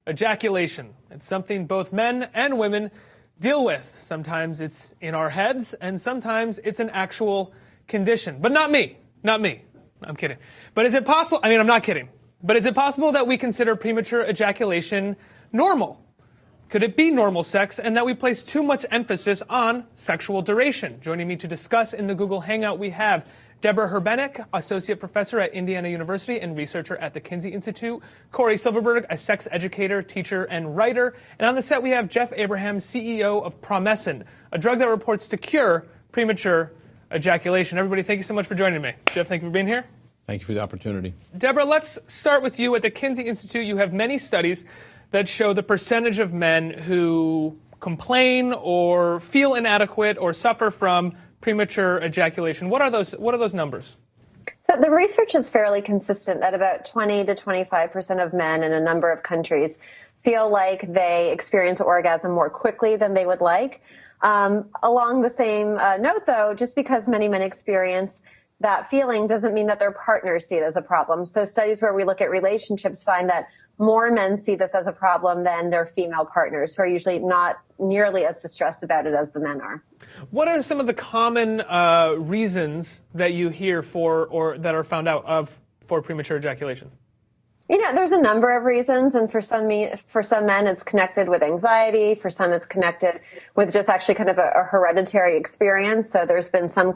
Ejaculation. It's something both men and women deal with. Sometimes it's in our heads, and sometimes it's an actual condition. But not me. Not me. I'm kidding. But is it possible? I mean, I'm not kidding. But is it possible that we consider premature ejaculation normal? Could it be normal sex and that we place too much emphasis on sexual duration? Joining me to discuss in the Google Hangout, we have Deborah Herbenek, Associate Professor at Indiana University and researcher at the Kinsey Institute, Corey Silverberg, a sex educator, teacher, and writer. And on the set, we have Jeff Abraham, CEO of Promescin, a drug that reports to cure premature ejaculation. Everybody, thank you so much for joining me. Jeff, thank you for being here. Thank you for the opportunity. Deborah, let's start with you. At the Kinsey Institute, you have many studies that show the percentage of men who complain or feel inadequate or suffer from premature ejaculation. What are those numbers? So the research is fairly consistent that about 20 to 25% of men in a number of countries feel like they experience orgasm more quickly than they would like. Along the same note, though, just because many men experience that feeling doesn't mean that their partners see it as a problem. So studies where we look at relationships find that more men see this as a problem than their female partners, who are usually not nearly as distressed about it as the men are. What are some of the common reasons that you hear for or that are found out for premature ejaculation? You know, there's a number of reasons, and for some men it's connected with anxiety. For some it's connected with just actually kind of a hereditary experience. So there's been some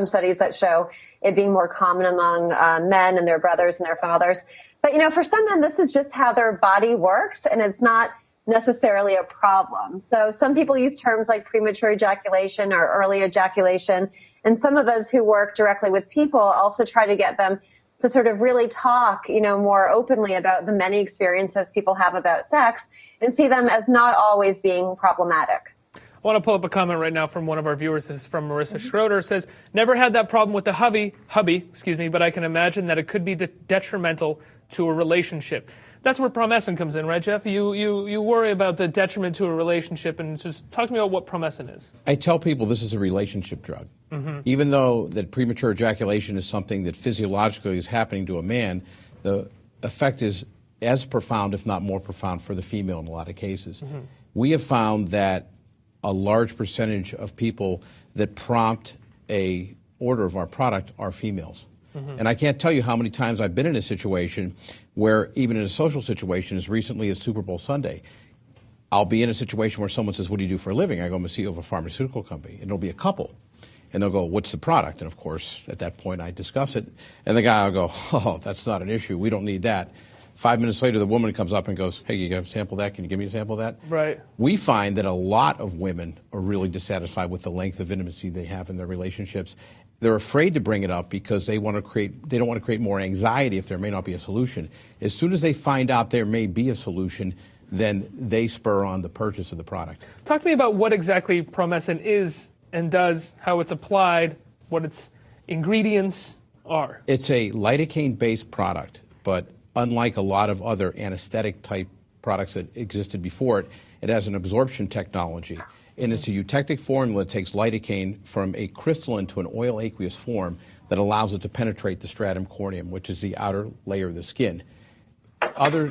studies that show it being more common among men and their brothers and their fathers. But, you know, for some men, this is just how their body works, and it's not necessarily a problem. So some people use terms like premature ejaculation or early ejaculation, and some of us who work directly with people also try to get them to sort of really talk, you know, more openly about the many experiences people have about sex and see them as not always being problematic. I want to pull up a comment right now from one of our viewers. This is from Marissa Schroeder. It says, never had that problem with the hubby, but I can imagine that it could be detrimental to a relationship. That's where Promescin comes in, right, Jeff? You worry about the detriment to a relationship, and just talk to me about what Promescin is. I tell people this is a relationship drug. Even though that premature ejaculation is something that physiologically is happening to a man, the effect is as profound, if not more profound, for the female in a lot of cases. We have found that a large percentage of people that prompt a order of our product are females. And I can't tell you how many times I've been in a situation where, even in a social situation as recently as Super Bowl Sunday, I'll be in a situation where someone says, what do you do for a living? I go, I'm a CEO of a pharmaceutical company. And it'll be a couple. And they'll go, what's the product? And of course, at that point, I discuss it. And the guy will go, oh, that's not an issue. We don't need that. 5 minutes later, the woman comes up and goes, hey, you got a sample of that? Can you give me a sample of that? Right. We find that a lot of women are really dissatisfied with the length of intimacy they have in their relationships. They're afraid to bring it up because they don't want to create more anxiety if there may not be a solution. As soon as they find out there may be a solution, then they spur on the purchase of the product. Talk to me about what exactly Promescin is and does, how it's applied, what its ingredients are. It's a lidocaine-based product, but unlike a lot of other anesthetic-type products that existed before it, it has an absorption technology. And it's a eutectic formula that takes lidocaine from a crystalline to an oil aqueous form that allows it to penetrate the stratum corneum, which is the outer layer of the skin. Other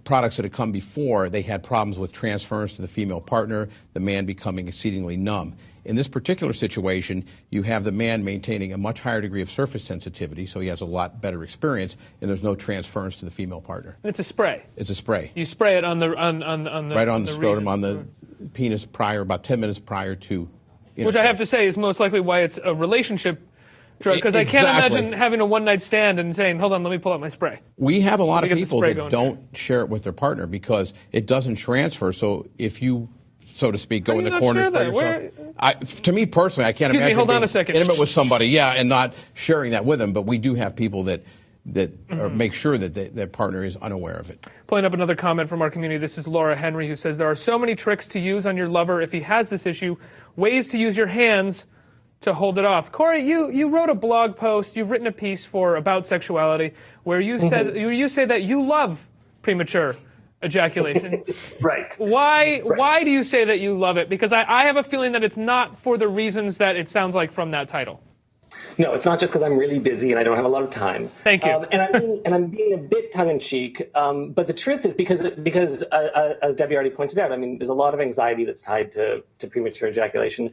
products that had come before, they had problems with transference to the female partner, the man becoming exceedingly numb. In this particular situation, you have the man maintaining a much higher degree of surface sensitivity, so he has a lot better experience, and there's no transference to the female partner. And it's a spray. It's a spray. You spray it on the right on the scrotum, on the penis about 10 minutes prior to intercourse. Which I have to say is most likely why it's a relationship drug, because I can't imagine having a one-night stand and saying, hold on, let me pull out my spray. We have a lot of people that don't share it with their partner because it doesn't transfer, so if you, so to speak, go in the corner by yourself. To me personally, I can't imagine hold on being a second. intimate with somebody, and not sharing that with them. But we do have people that make sure that their partner is unaware of it. Pulling up another comment from our community. This is Laura Henry, who says, there are so many tricks to use on your lover if he has this issue, ways to use your hands to hold it off. Corey, you wrote a blog post, you've written a piece for About Sexuality, where you said you say that you love premature ejaculation. Right. Why do you say that you love it? Because I have a feeling that it's not for the reasons that it sounds like from that title. No, it's not just because I'm really busy and I don't have a lot of time. Thank you. And I'm being a bit tongue-in-cheek. But the truth is, because as Debbie already pointed out, I mean, there's a lot of anxiety that's tied to premature ejaculation.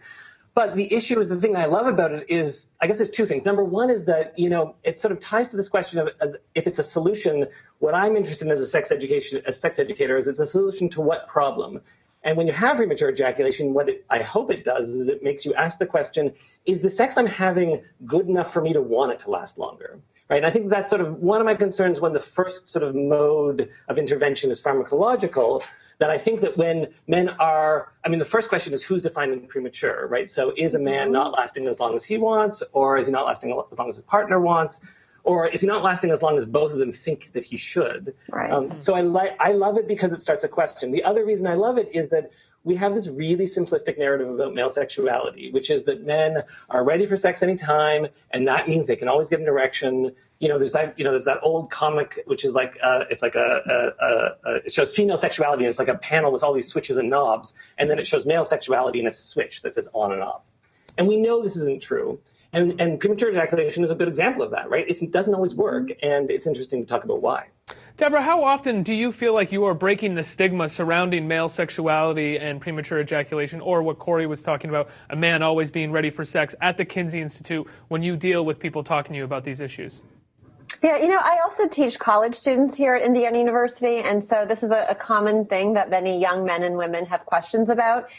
But the issue is, the thing I love about it is, I guess there's two things. Number one is that, it sort of ties to this question of if it's a solution. What I'm interested in as a sex educator is, it's a solution to what problem? And when you have premature ejaculation, what I hope it does is it makes you ask the question, is the sex I'm having good enough for me to want it to last longer? Right? And I think that's sort of one of my concerns when the first sort of mode of intervention is pharmacological, that I think that when men are, the first question is, who's defining premature, right? So is a man not lasting as long as he wants, or is he not lasting as long as his partner wants? Or is he not lasting as long as both of them think that he should? Right. So I love it because it starts a question. The other reason I love it is that we have this really simplistic narrative about male sexuality, which is that men are ready for sex anytime, and that means they can always get an erection. There's that old comic, which is like, it shows female sexuality, and it's like a panel with all these switches and knobs, and then it shows male sexuality, and it's a switch that says on and off. And we know this isn't true. And premature ejaculation is a good example of that, right? It doesn't always work, and it's interesting to talk about why. Deborah, how often do you feel like you are breaking the stigma surrounding male sexuality and premature ejaculation, or what Corey was talking about, a man always being ready for sex, at the Kinsey Institute when you deal with people talking to you about these issues? Yeah, I also teach college students here at Indiana University, and so this is a common thing that many young men and women have questions about.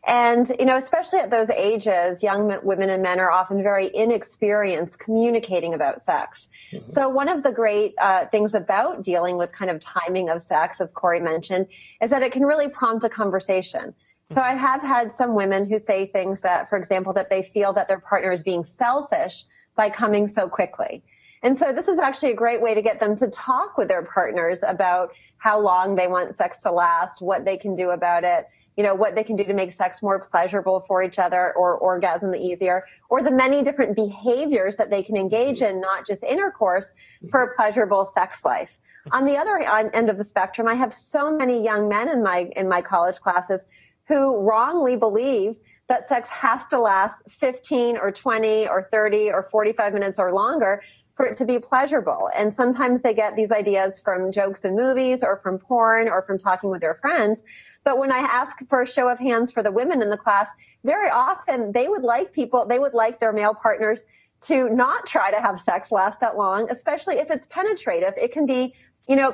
And, especially at those ages, young women and men are often very inexperienced communicating about sex. Mm-hmm. So one of the great things about dealing with kind of timing of sex, as Corey mentioned, is that it can really prompt a conversation. So I have had some women who say things that, for example, that they feel that their partner is being selfish by coming so quickly. And so this is actually a great way to get them to talk with their partners about how long they want sex to last, what they can do about it, what they can do to make sex more pleasurable for each other or orgasm easier, or the many different behaviors that they can engage in, not just intercourse, for a pleasurable sex life. On the other end of the spectrum, I have so many young men in my college classes who wrongly believe that sex has to last 15 or 20 or 30 or 45 minutes or longer for it to be pleasurable. And sometimes they get these ideas from jokes in movies or from porn or from talking with their friends. But when I ask for a show of hands for the women in the class, very often they would like their male partners to not try to have sex last that long, especially if it's penetrative. It can be,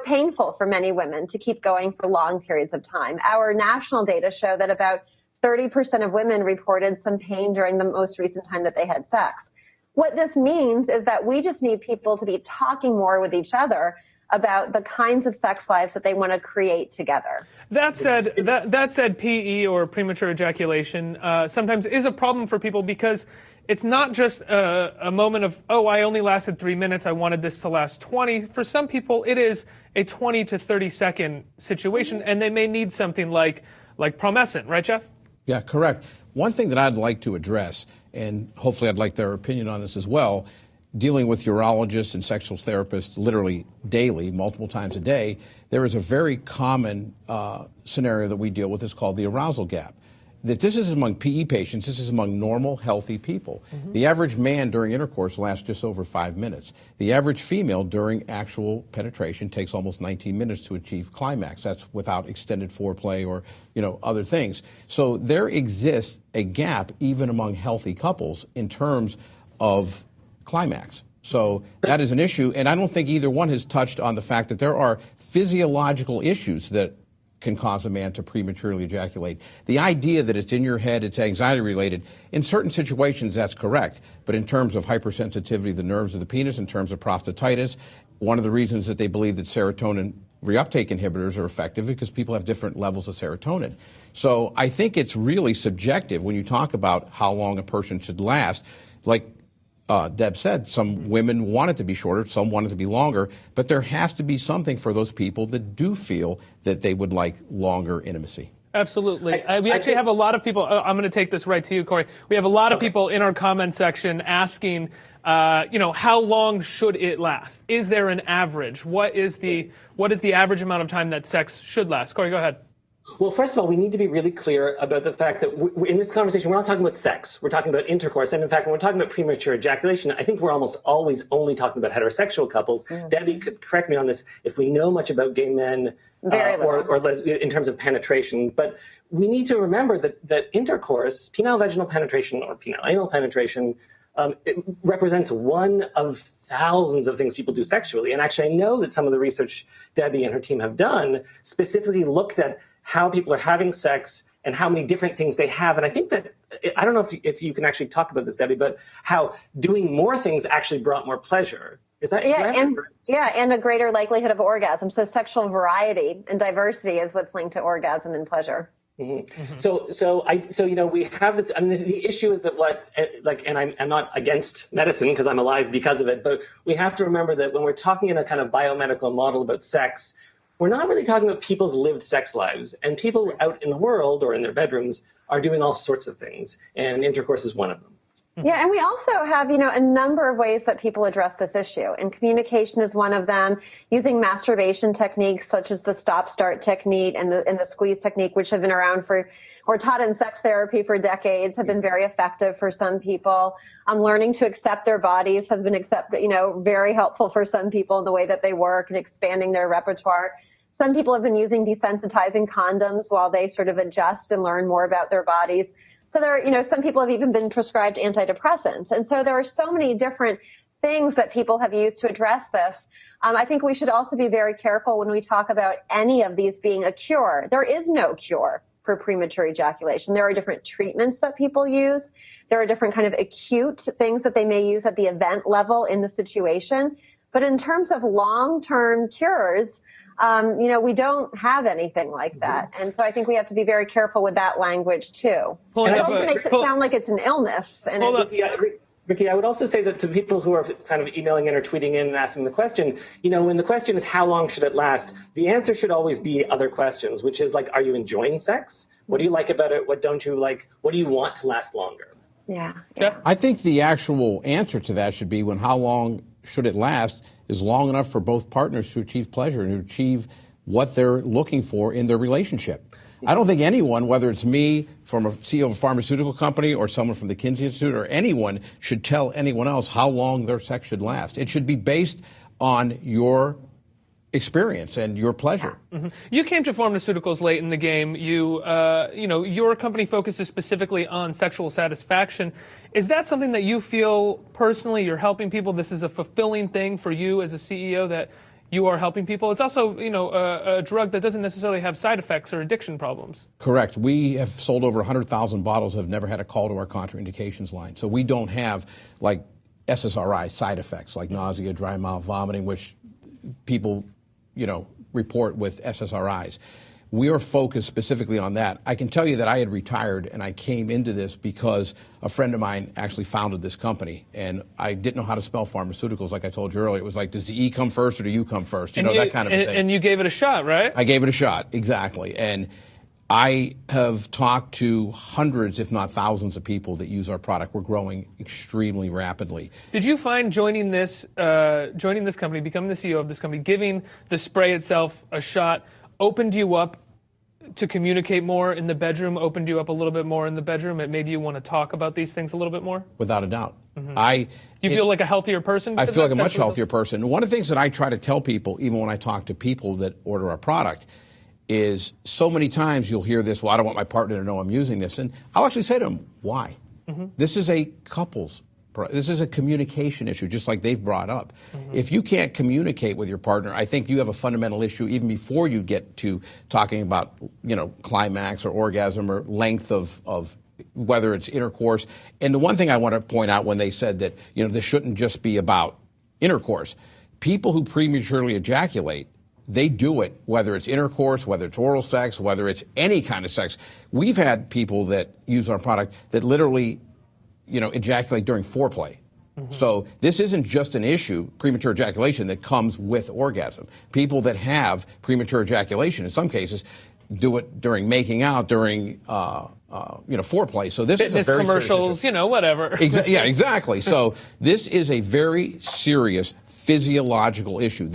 painful for many women to keep going for long periods of time. Our national data show that about 30% of women reported some pain during the most recent time that they had sex. What this means is that we just need people to be talking more with each other about the kinds of sex lives that they want to create together. That said, PE, or premature ejaculation, sometimes is a problem for people because it's not just a moment of, I only lasted 3 minutes, I wanted this to last 20. For some people, it is a 20 to 30 second situation, and they may need something like Promescent, right, Jeff? Yeah, correct. One thing that I'd like to address, and hopefully I'd like their opinion on this as well, dealing with urologists and sexual therapists literally daily, multiple times a day, there is a very common scenario that we deal with. It's called the arousal gap. That this is among PE patients, this is among normal, healthy people. Mm-hmm. The average man during intercourse lasts just over 5 minutes. The average female during actual penetration takes almost 19 minutes to achieve climax. That's without extended foreplay or, other things. So there exists a gap even among healthy couples in terms of climax. So that is an issue, and I don't think either one has touched on the fact that there are physiological issues that can cause a man to prematurely ejaculate. The idea that it's in your head, it's anxiety related, in certain situations that's correct, but in terms of hypersensitivity of the nerves of the penis, in terms of prostatitis, one of the reasons that they believe that serotonin reuptake inhibitors are effective because people have different levels of serotonin. So I think it's really subjective when you talk about how long a person should last. Like Deb said, some women want it to be shorter, some want it to be longer, but there has to be something for those people that do feel that they would like longer intimacy. Absolutely. We actually have a lot of people, I'm going to take this right to you, Corey. We have a lot of people in our comment section asking, how long should it last? Is there an average? What is the average amount of time that sex should last? Corey, go ahead. Well, first of all, we need to be really clear about the fact that in this conversation, we're not talking about sex. We're talking about intercourse. And in fact, when we're talking about premature ejaculation, I think we're almost always only talking about heterosexual couples. Debbie could correct me on this if we know much about gay men or in terms of penetration. But we need to remember that intercourse, penile-vaginal penetration or penile-anal penetration, it represents one of thousands of things people do sexually. And actually, I know that some of the research Debbie and her team have done specifically looked at how people are having sex and how many different things they have. And I think that, I don't know if you can actually talk about this, Debbie, but how doing more things actually brought more pleasure. Is that and a greater likelihood of orgasm. So sexual variety and diversity is what's linked to orgasm and pleasure. Mm-hmm. So we have this. I mean, the issue is that and I'm not against medicine because I'm alive because of it, but we have to remember that when we're talking in a kind of biomedical model about sex, we're not really talking about people's lived sex lives. And people out in the world or in their bedrooms are doing all sorts of things, and intercourse is one of them. Yeah, and we also have, a number of ways that people address this issue. And communication is one of them, using masturbation techniques such as the stop-start technique and the squeeze technique, which have been around or taught in sex therapy for decades, have been very effective for some people. Learning to accept their bodies has been very helpful for some people in the way that they work and expanding their repertoire. Some people have been using desensitizing condoms while they sort of adjust and learn more about their bodies. So some people have even been prescribed antidepressants. And so there are so many different things that people have used to address this. I think we should also be very careful when we talk about any of these being a cure. There is no cure for premature ejaculation. There are different treatments that people use. There are different kind of acute things that they may use at the event level in the situation. But in terms of long-term cures, we don't have anything like that. And so I think we have to be very careful with that language too. And it also makes it sound like it's an illness. And Ricky, I would also say that to people who are kind of emailing in or tweeting in and asking the question, when the question is how long should it last, the answer should always be other questions, which is like, are you enjoying sex? What do you like about it? What don't you like? What do you want to last longer? Yeah. I think the actual answer to that should be how long should it last is long enough for both partners to achieve pleasure and to achieve what they're looking for in their relationship. I don't think anyone, whether it's me from a CEO of a pharmaceutical company or someone from the Kinsey Institute or anyone, should tell anyone else how long their sex should last. It should be based on your experience and your pleasure. Mm-hmm. You came to pharmaceuticals late in the game. Your company focuses specifically on sexual satisfaction. Is that something that you feel personally you're helping people? This is a fulfilling thing for you as a CEO that you are helping people. It's also, a drug that doesn't necessarily have side effects or addiction problems. Correct. We have sold over 100,000 bottles, have never had a call to our contraindications line. So we don't have like SSRI side effects like nausea, dry mouth, vomiting, which people report with SSRIs. We are focused specifically on that. I can tell you that I had retired and I came into this because a friend of mine actually founded this company, and I didn't know how to spell pharmaceuticals like I told you earlier. It was like, does the E come first or do you come first? That kind of thing. And you gave it a shot, right? I gave it a shot, exactly. And I have talked to hundreds, if not thousands of people that use our product. We're growing extremely rapidly. Did you find joining this company, becoming the CEO of this company, giving the spray itself a shot, opened you up to communicate more in the bedroom, opened you up a little bit more in the bedroom? It made you want to talk about these things a little bit more? Without a doubt. Mm-hmm. You feel like a healthier person? I feel like a much healthier person. One of the things that I try to tell people, even when I talk to people that order our product, is so many times you'll hear this, well, I don't want my partner to know I'm using this. And I'll actually say to them, why? Mm-hmm. This is a this is a communication issue, just like they've brought up. Mm-hmm. If you can't communicate with your partner, I think you have a fundamental issue even before you get to talking about, climax or orgasm or length of whether it's intercourse. And the one thing I want to point out when they said that, this shouldn't just be about intercourse. People who prematurely ejaculate, they do it, whether it's intercourse, whether it's oral sex, whether it's any kind of sex. We've had people that use our product that literally, ejaculate during foreplay. Mm-hmm. So this isn't just an issue, premature ejaculation, that comes with orgasm. People that have premature ejaculation, in some cases, do it during making out, during foreplay. So this Fitness is a very commercials, serious issue. whatever. Yeah, exactly. So this is a very serious physiological issue.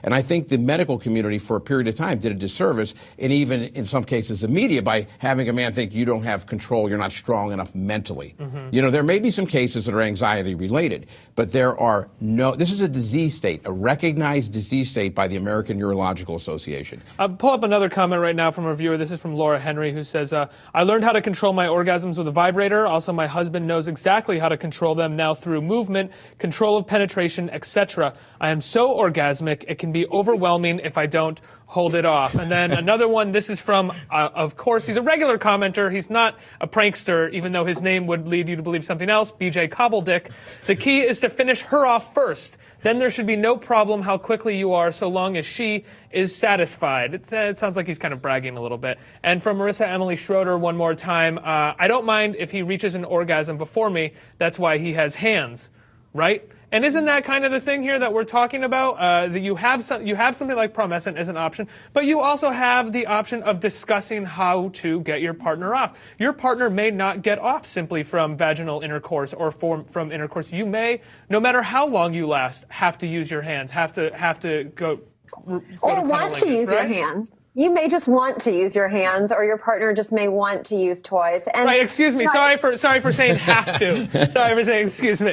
And I think the medical community for a period of time did a disservice, and even in some cases the media, by having a man think you don't have control, you're not strong enough mentally. There may be some cases that are anxiety related, but this is a disease state, a recognized disease state by the American Neurological Association. I'll pull up another comment right now from a viewer. This is from Laura Henry, who says, I learned how to control my orgasms with a vibrator. Also, my husband knows exactly how to control them now through movement, control of penetration, etc. I am so orgasmic, it can be overwhelming if I don't hold it off. And then another one, this is from, of course, he's a regular commenter. He's not a prankster, even though his name would lead you to believe something else, BJ Cobbledick. The key is to finish her off first. Then there should be no problem how quickly you are, so long as she is satisfied. It sounds like he's kind of bragging a little bit. And from Marissa Emily Schroeder, one more time, I don't mind if he reaches an orgasm before me. That's why he has hands, right? And isn't that kind of the thing here that we're talking about? That you have something like promescent as an option, but you also have the option of discussing how to get your partner off. Your partner may not get off simply from vaginal intercourse or from intercourse. You may, no matter how long you last, have to use your hands, have to go or want to use your hands. You may just want to use your hands, or your partner just may want to use toys. And right, excuse me. Sorry for saying have to. Sorry for saying excuse me.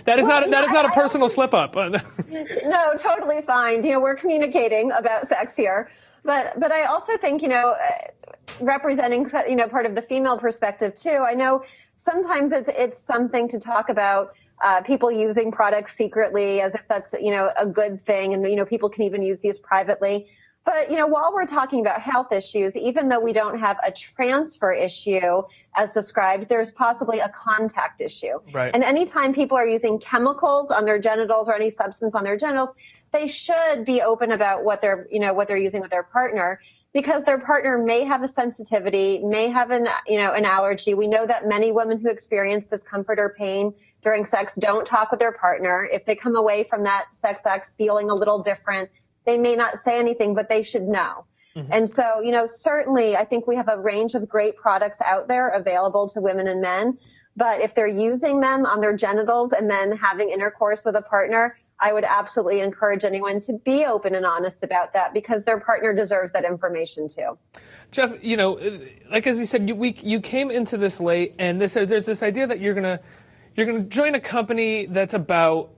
That is not a personal slip up. No, totally fine. We're communicating about sex here, but I also think representing part of the female perspective too. I know sometimes it's something to talk about. People using products secretly as if that's a good thing, and people can even use these privately. But, while we're talking about health issues, even though we don't have a transfer issue as described, there's possibly a contact issue. Right. And anytime people are using chemicals on their genitals or any substance on their genitals, they should be open about what they're using with their partner, because their partner may have a sensitivity, may have an allergy. We know that many women who experience discomfort or pain during sex don't talk with their partner. If they come away from that sex act feeling a little different, they may not say anything, but they should know. And so, certainly I think we have a range of great products out there available to women and men. But if they're using them on their genitals and then having intercourse with a partner, I would absolutely encourage anyone to be open and honest about that, because their partner deserves that information too. Jeff, like as you said, you came into this late, and there's this idea that you're going to join a company that's about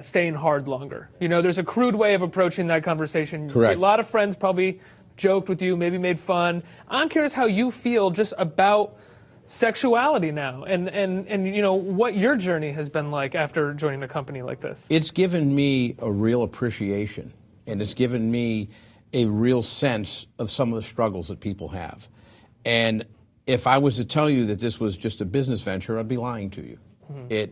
staying hard longer. There's a crude way of approaching that conversation. Correct. A lot of friends probably joked with you, maybe made fun. I'm curious how you feel just about sexuality now, and what your journey has been like after joining a company like this. It's given me a real appreciation, and it's given me a real sense of some of the struggles that people have. And if I was to tell you that this was just a business venture, I'd be lying to you.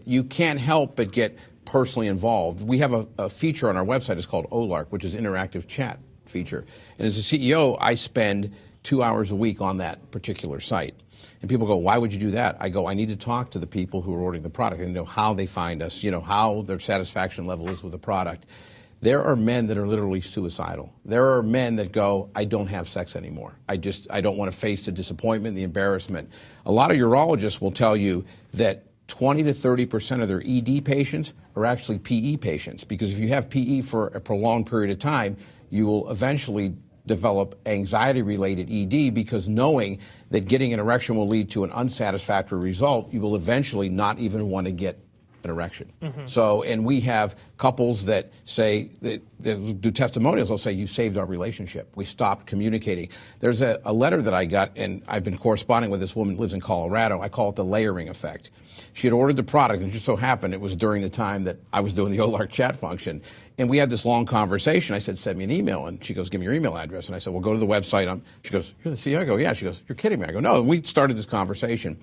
You can't help but get personally involved. We have a feature on our website. It's called OLARC, which is interactive chat feature. And as a CEO, I spend 2 hours a week on that particular site. And people go, why would you do that? I go, I need to talk to the people who are ordering the product and know how they find us, how their satisfaction level is with the product. There are men that are literally suicidal. There are men that go, I don't have sex anymore. I don't want to face the disappointment, the embarrassment. A lot of urologists will tell you that 20 to 30% of their ED patients are actually PE patients, because if you have PE for a prolonged period of time, you will eventually develop anxiety-related ED, because knowing that getting an erection will lead to an unsatisfactory result, you will eventually not even want to get an erection. So, and we have couples that say, that do testimonials, they'll say, you saved our relationship. We stopped communicating. There's a letter that I got, and I've been corresponding with this woman who lives in Colorado. I call it the layering effect. She had ordered the product, and it just so happened it was during the time that I was doing the OLARC chat function. And we had this long conversation. I said, send me an email. And she goes, give me your email address. And I said, well, go to the website. She goes, you're the CEO? I go, yeah. She goes, you're kidding me. I go, no. And we started this conversation.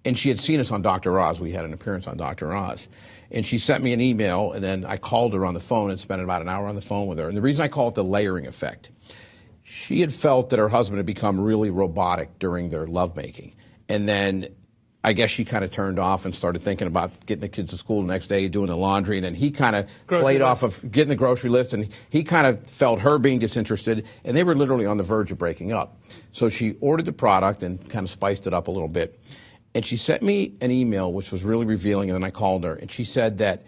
And she had seen us on Dr. Oz. We had an appearance on Dr. Oz. And she sent me an email, and then I called her on the phone and spent about an hour on the phone with her. And the reason I call it the layering effect, she had felt that her husband had become really robotic during their lovemaking. And then I guess she kind of turned off and started thinking about getting the kids to school the next day, doing the laundry, and then he kind of played off of getting the grocery list, and he kind of felt her being disinterested, and they were literally on the verge of breaking up. So she ordered the product and kind of spiced it up a little bit, and she sent me an email which was really revealing, and then I called her, and she said that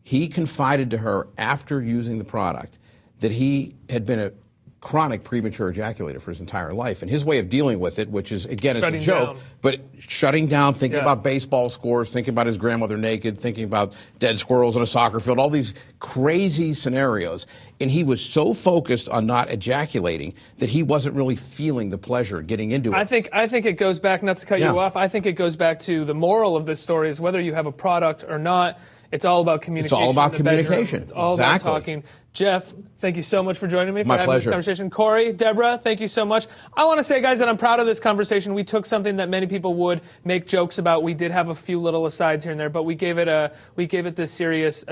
he confided to her after using the product that he had been a chronic premature ejaculator for his entire life. And his way of dealing with it, which is, again, it's a joke, but shutting down, thinking about baseball scores, thinking about his grandmother naked, thinking about dead squirrels in a soccer field, all these crazy scenarios. And he was so focused on not ejaculating that he wasn't really feeling the pleasure getting into it. I think it goes back, not to cut you off, I think it goes back to the moral of this story is whether you have a product or not, it's all about communication. It's all about communication. It's all about talking. Jeff, thank you so much for joining me, for having pleasure. This conversation. Corey, Deborah, thank you so much. I want to say, guys, that I'm proud of this conversation. We took something that many people would make jokes about. We did have a few little asides here and there, but we gave it a serious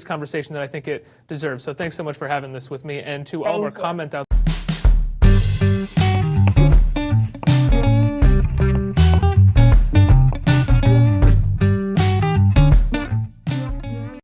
conversation that I think it deserves. So thanks so much for having this with me, and to all of our comment out